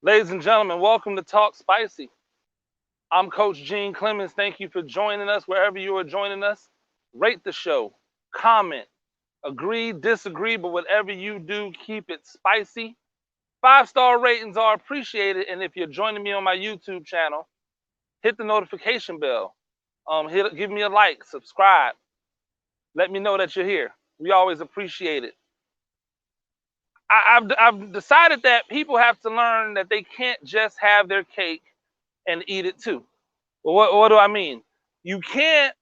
Ladies and gentlemen, welcome to Talk Spicy. I'm Coach Gene Clemens. Thank you for joining us wherever you are joining us. Rate the show, comment, agree, disagree, but whatever you do, keep it spicy. 5-star ratings are appreciated. And if you're joining me on my YouTube channel, hit the notification bell. Give me a like, subscribe. Let me know that you're here. We always appreciate it. I've decided that people have to learn that they can't just have their cake and eat it too. Well, what do I mean? You can't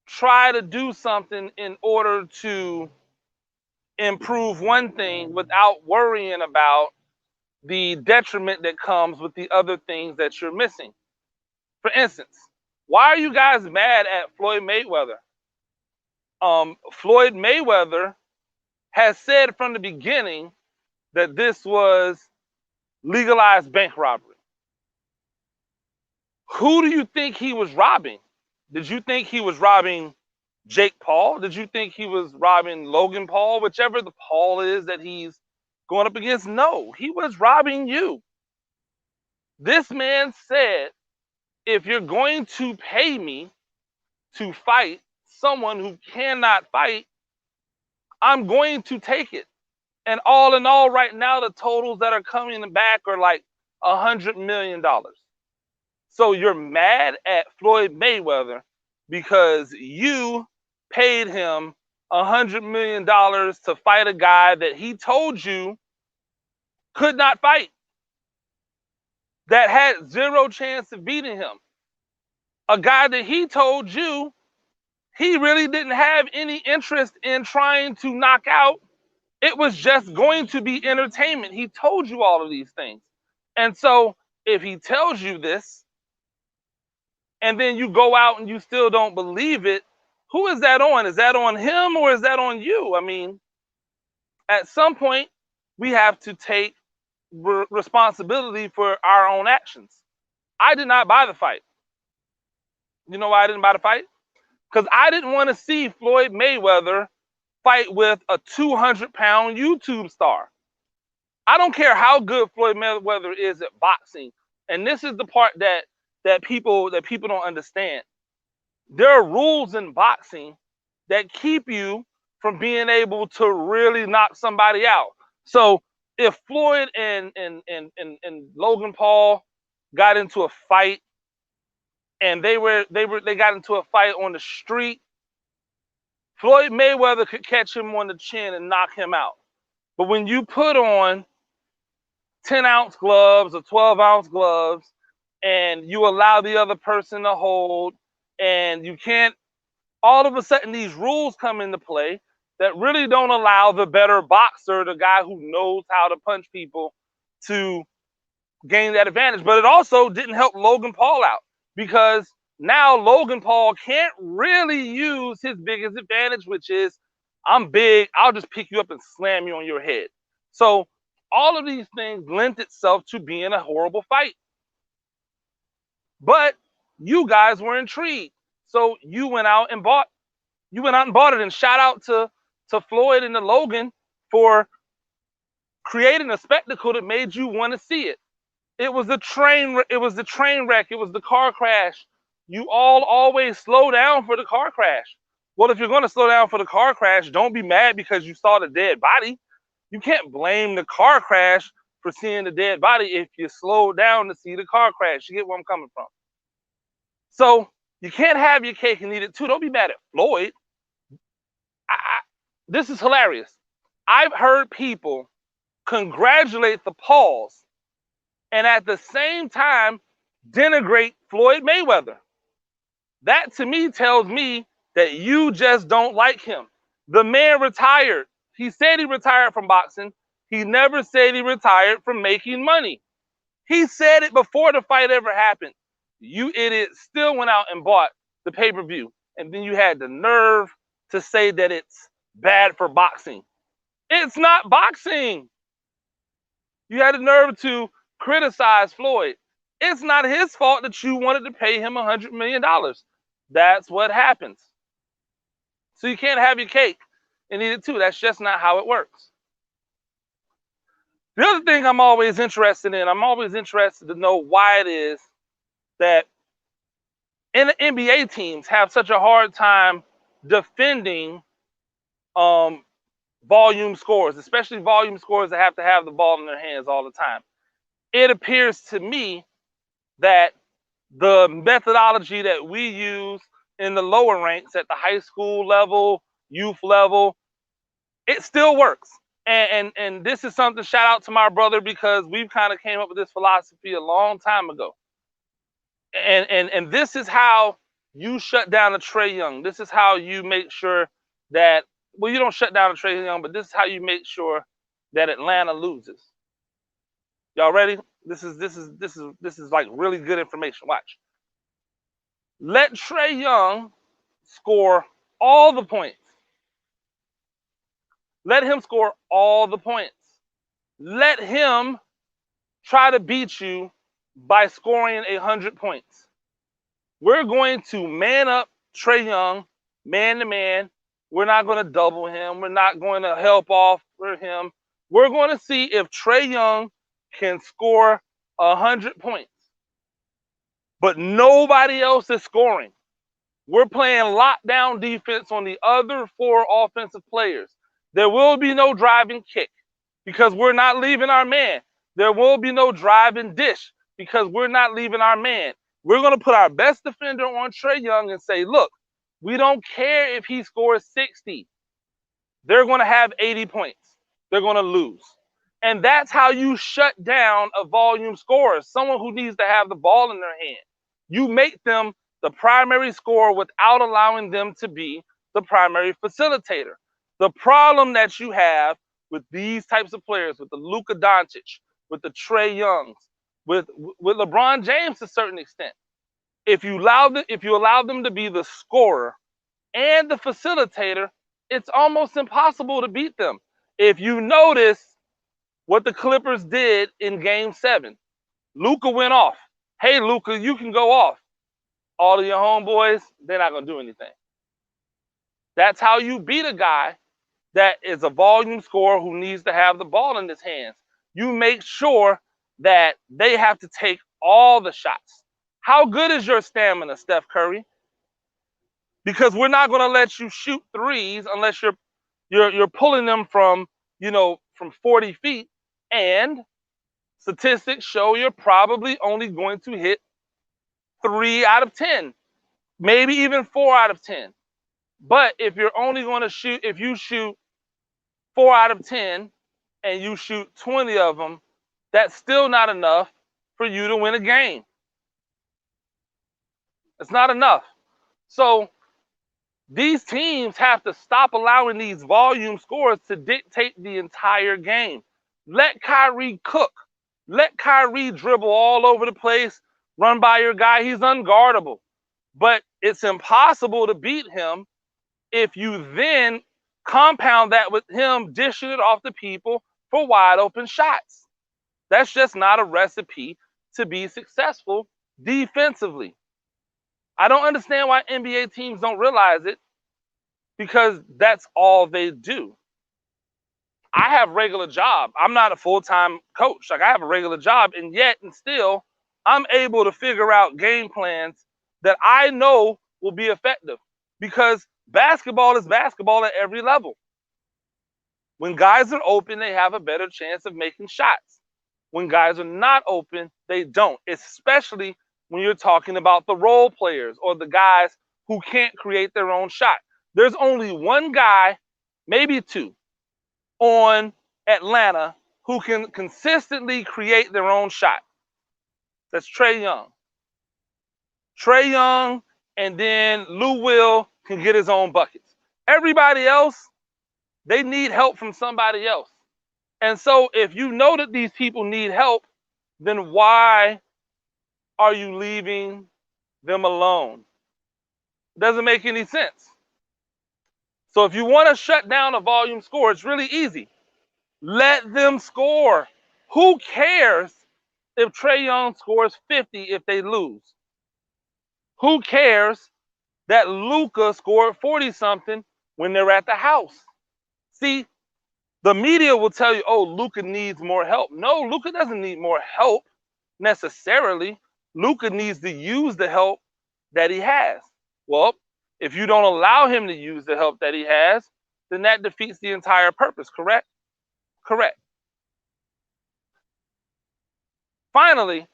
try to do something in order to improve one thing without worrying about the detriment that comes with the other things that you're missing. For instance, why are you guys mad at Floyd Mayweather? Floyd Mayweather has said from the beginning that this was legalized bank robbery. Who do you think he was robbing? Did you think he was robbing Jake Paul? Did you think he was robbing Logan Paul? Whichever the Paul is that he's going up against? No, he was robbing you. This man said, if you're going to pay me to fight someone who cannot fight, I'm going to take it. And all in all, right now, the totals that are coming back are like $100 million. So you're mad at Floyd Mayweather because you paid him $100 million to fight a guy that he told you could not fight, that had zero chance of beating him. A guy that he told you he really didn't have any interest in trying to knock out. It was just going to be entertainment. He told you all of these things. And so if he tells you this, and then you go out and you still don't believe it, who is that on? Is that on him or is that on you? I mean, at some point, we have to take responsibility for our own actions. I did not buy the fight. You know why I didn't buy the fight? Because I didn't want to see Floyd Mayweather fight with a 200-pound YouTube star. I don't care how good Floyd Mayweather is at boxing. And this is the part that people don't understand. There are rules in boxing that keep you from being able to really knock somebody out. So if Floyd and Logan Paul got into a fight and they got into a fight on the street, Floyd Mayweather could catch him on the chin and knock him out. But when you put on 10-ounce gloves or 12-ounce gloves and you allow the other person to hold, and you can't, all of a sudden these rules come into play that really don't allow the better boxer, the guy who knows how to punch people, to gain that advantage. But it also didn't help Logan Paul out, because now Logan Paul can't really use his biggest advantage, which is, I'm big, I'll just pick you up and slam you on your head. So all of these things lent itself to being a horrible fight. But you guys were intrigued. So you went out and bought it. And shout out to Floyd and to Logan for creating a spectacle that made you want to see it. It was the train wreck. It was the car crash. You all always slow down for the car crash. Well, if you're going to slow down for the car crash, don't be mad because you saw the dead body. You can't blame the car crash for seeing the dead body if you slow down to see the car crash. You get where I'm coming from. So you can't have your cake and eat it too. Don't be mad at Floyd. This is hilarious. I've heard people congratulate the Pauls and at the same time denigrate Floyd Mayweather. That to me tells me that you just don't like him. The man retired. He said he retired from boxing. He never said he retired from making money. He said it before the fight ever happened. You idiot still went out and bought the pay-per-view. And then you had the nerve to say that it's bad for boxing. It's not boxing. You had the nerve to criticize Floyd. It's not his fault that you wanted to pay him $100 million. That's what happens. So you can't have your cake and eat it too. That's just not how it works. The other thing I'm always interested to know why it is that NBA teams have such a hard time defending volume scores, especially volume scores that have to have the ball in their hands all the time. It appears to me that the methodology that we use in the lower ranks at the high school level, youth level, it still works. And this is something, shout out to my brother, because we've kind of came up with this philosophy a long time ago. And this is how you shut down a Trae Young. This is how you make sure that, well, you don't shut down a Trae Young, but this is how you make sure that Atlanta loses. Y'all ready? This is like really good information. Watch. Let Trae Young score all the points. Let him score all the points. Let him try to beat you by scoring 100 points. We're going to man up Trae Young, man to man. We're not going to double him. We're not going to help off for him. We're going to see if Trae Young can score 100 points. But nobody else is scoring. We're playing lockdown defense on the other 4 offensive players. There will be no driving kick because we're not leaving our man. There will be no driving dish because we're not leaving our man. We're going to put our best defender on Trae Young and say, look, we don't care if he scores 60. They're going to have 80 points. They're going to lose. And that's how you shut down a volume scorer, someone who needs to have the ball in their hand. You make them the primary scorer without allowing them to be the primary facilitator. The problem that you have with these types of players, with the Luka Doncic, with the Trae Youngs, with LeBron James to a certain extent, if you allow them to be the scorer and the facilitator, it's almost impossible to beat them. If you notice what the Clippers did in Game 7, Luka went off. Hey, Luka, you can go off. All of your homeboys, they're not going to do anything. That's how you beat a guy that is a volume scorer who needs to have the ball in his hands. You make sure that they have to take all the shots. How good is your stamina, Steph Curry? Because we're not going to let you shoot threes unless you're pulling them from 40 feet, and statistics show you're probably only going to hit 3 out of 10, maybe even 4 out of 10. But if you're only going to shoot, if you shoot 4 out of 10 and you shoot 20 of them, that's still not enough for you to win a game. It's not enough. So these teams have to stop allowing these volume scores to dictate the entire game. Let Kyrie cook. Let Kyrie dribble all over the place, run by your guy. He's unguardable. But it's impossible to beat him if you then compound that with him dishing it off to people for wide open shots. That's just not a recipe to be successful defensively. I don't understand why NBA teams don't realize it, because that's all they do. I have a regular job. I'm not a full-time coach. Like, I have a regular job, and yet and still I'm able to figure out game plans that I know will be effective, because basketball is basketball at every level. When guys are open, they have a better chance of making shots. When guys are not open, they don't, especially when you're talking about the role players or the guys who can't create their own shot. There's only one guy, maybe two, on Atlanta who can consistently create their own shot. That's Trae Young. Trae Young, and then Lou Will can get his own buckets. Everybody else, they need help from somebody else. And so if you know that these people need help, then why are you leaving them alone? It doesn't make any sense. So if you want to shut down a volume score, it's really easy. Let them score. Who cares if Trae Young scores 50 if they lose? Who cares that Luka scored 40-something when they're at the house? See, The media will tell you, oh, Luka needs more help. No, Luka doesn't need more help necessarily. Luka needs to use the help that he has. Well, if you don't allow him to use the help that he has, then that defeats the entire purpose, correct? Correct. Finally,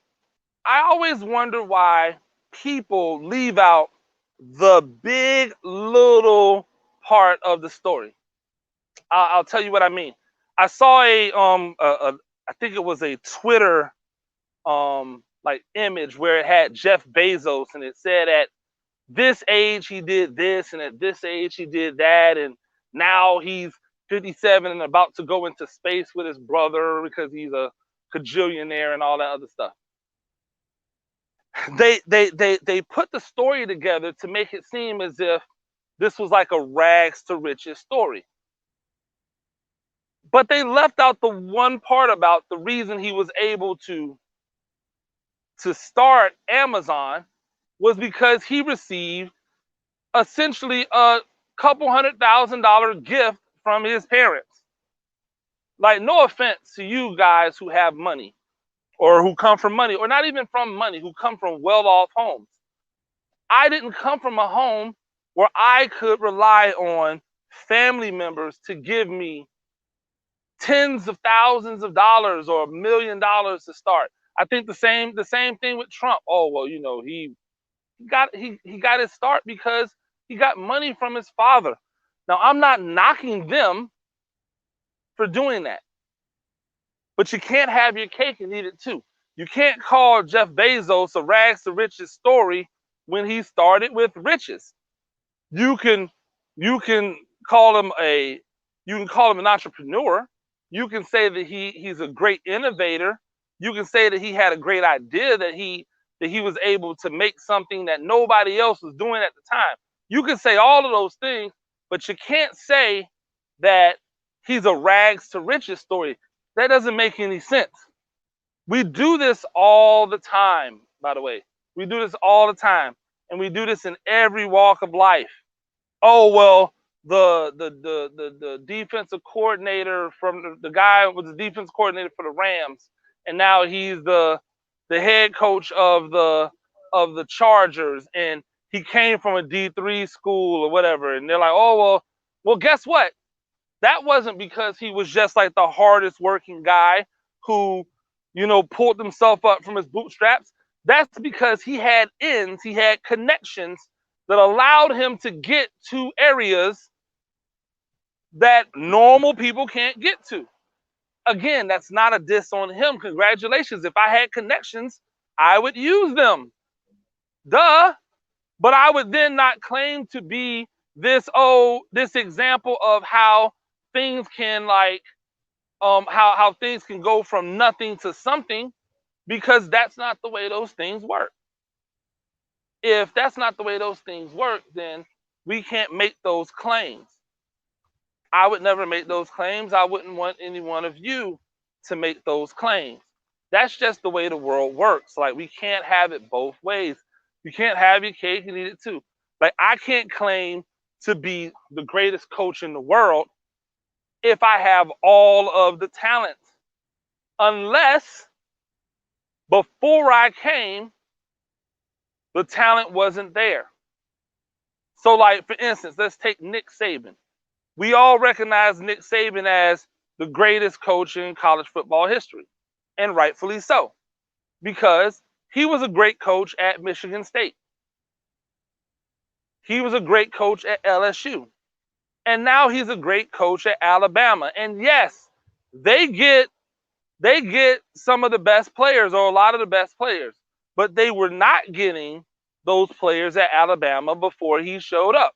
I always wonder why people leave out the big little part of the story. I'll tell you what I mean. I saw I think it was a Twitter like image where it had Jeff Bezos and it said at this age he did this and at this age he did that, and now he's 57 and about to go into space with his brother because he's a cajillionaire and all that other stuff. They put the story together to make it seem as if this was like a rags to riches story. But they left out the one part about the reason he was able to start Amazon was because he received essentially a couple $100,000 gift from his parents. Like, no offense to you guys who have money or who come from money, or not even from money, who come from well-off homes. I didn't come from a home where I could rely on family members to give me tens of thousands of dollars or $1 million to start. I think the same thing with Trump. Oh, well, you know, he got his start because he got money from his father. Now, I'm not knocking them for doing that. But you can't have your cake and eat it too. You can't call Jeff Bezos a rags to riches story when he started with riches. You can call him an entrepreneur. You can say that he's a great innovator. You can say that he had a great idea, that he was able to make something that nobody else was doing at the time. You can say all of those things, but you can't say that he's a rags to riches story. That doesn't make any sense. We do this all the time, by the way. We do this all the time. And we do this in every walk of life. Oh, well, the defensive coordinator from the guy was the defense coordinator for the Rams, and now he's the head coach of the Chargers, and he came from a D3 school or whatever. And they're like, oh, well, guess what? That wasn't because he was just like the hardest working guy who, you know, pulled himself up from his bootstraps. That's because he had ends, he had connections that allowed him to get to areas that normal people can't get to. Again, that's not a diss on him. Congratulations. If I had connections, I would use them. Duh. But I would then not claim to be this example of how things can how things can go from nothing to something, because that's not the way those things work. If that's not the way those things work, then we can't make those claims. I would never make those claims. I wouldn't want any one of you to make those claims. That's just the way the world works. Like, we can't have it both ways. You can't have your cake and eat it too. Like, I can't claim to be the greatest coach in the world if I have all of the talent, unless before I came, the talent wasn't there. So, like, for instance, let's take Nick Saban. We all recognize Nick Saban as the greatest coach in college football history, and rightfully so, because he was a great coach at Michigan State. He was a great coach at LSU. And now he's a great coach at Alabama. And yes, they get some of the best players, or a lot of the best players, but they were not getting those players at Alabama before he showed up.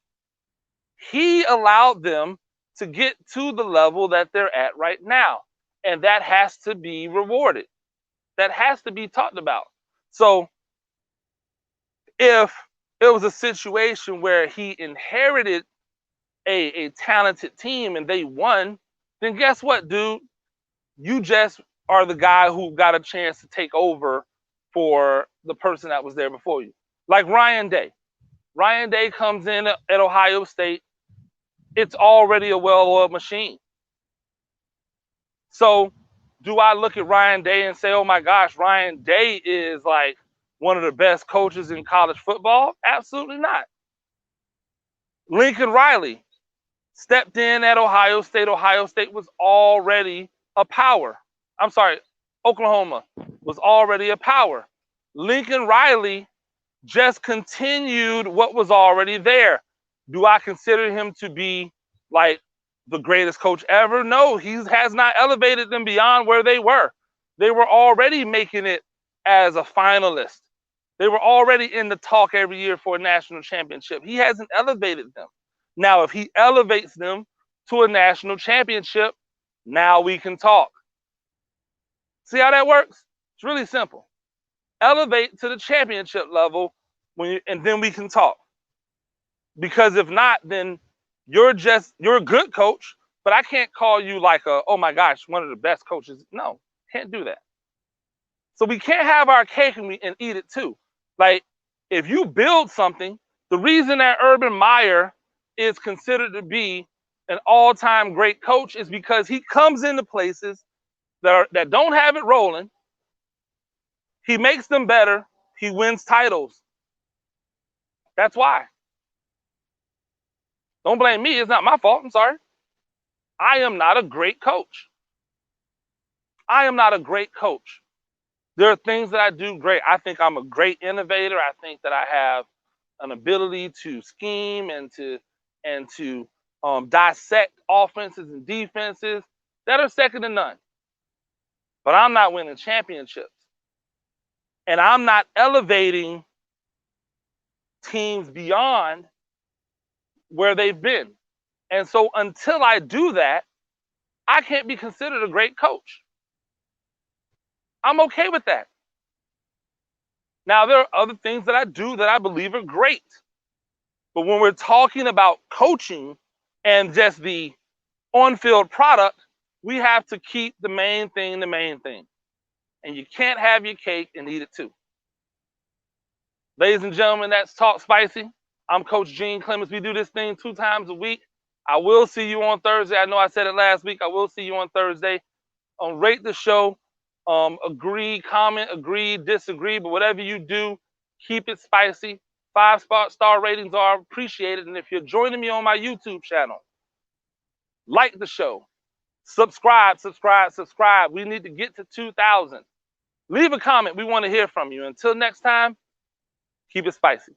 He allowed them to get to the level that they're at right now. And that has to be rewarded. That has to be talked about. So if it was a situation where he inherited a talented team and they won, then guess what, dude? You just are the guy who got a chance to take over for the person that was there before you. Like Ryan Day. Ryan Day comes in at Ohio State. It's already a well-oiled machine. So do I look at Ryan Day and say, oh my gosh, Ryan Day is like one of the best coaches in college football? Absolutely not. Lincoln Riley stepped in at Ohio State. Ohio State was already a power. I'm sorry, Oklahoma was already a power. Lincoln Riley just continued what was already there. Do I consider him to be like the greatest coach ever? No, he has not elevated them beyond where they were. They were already making it as a finalist. They were already in the talk every year for a national championship. He hasn't elevated them. Now, if he elevates them to a national championship, now we can talk. See how that works? It's really simple. Elevate to the championship level and then we can talk. Because if not, then you're a good coach, but I can't call you like oh my gosh, one of the best coaches. No, can't do that. So we can't have our cake and eat it too. Like if you build something, the reason that Urban Meyer is considered to be an all-time great coach is because he comes into places that don't have it rolling. He makes them better. He wins titles. That's why. Don't blame me. It's not my fault. I'm sorry. I am not a great coach. I am not a great coach. There are things that I do great. I think I'm a great innovator. I think that I have an ability to scheme and to dissect offenses and defenses that are second to none. But I'm not winning championships. And I'm not elevating teams beyond where they've been. And so until I do that, I can't be considered a great coach. I'm okay with that. Now, there are other things that I do that I believe are great. But when we're talking about coaching and just the on-field product, we have to keep the main thing the main thing. And you can't have your cake and eat it too. Ladies and gentlemen, that's Talk Spicy. I'm Coach Gene Clemens. We do this thing 2 times a week. I will see you on Thursday. I know I said it last week. I will see you on Thursday. Rate the show. Agree, comment, agree, disagree, but whatever you do, keep it spicy. 5-star ratings are appreciated. And if you're joining me on my YouTube channel, like the show, subscribe. We need to get to 2,000. Leave a comment. We want to hear from you. Until next time, keep it spicy.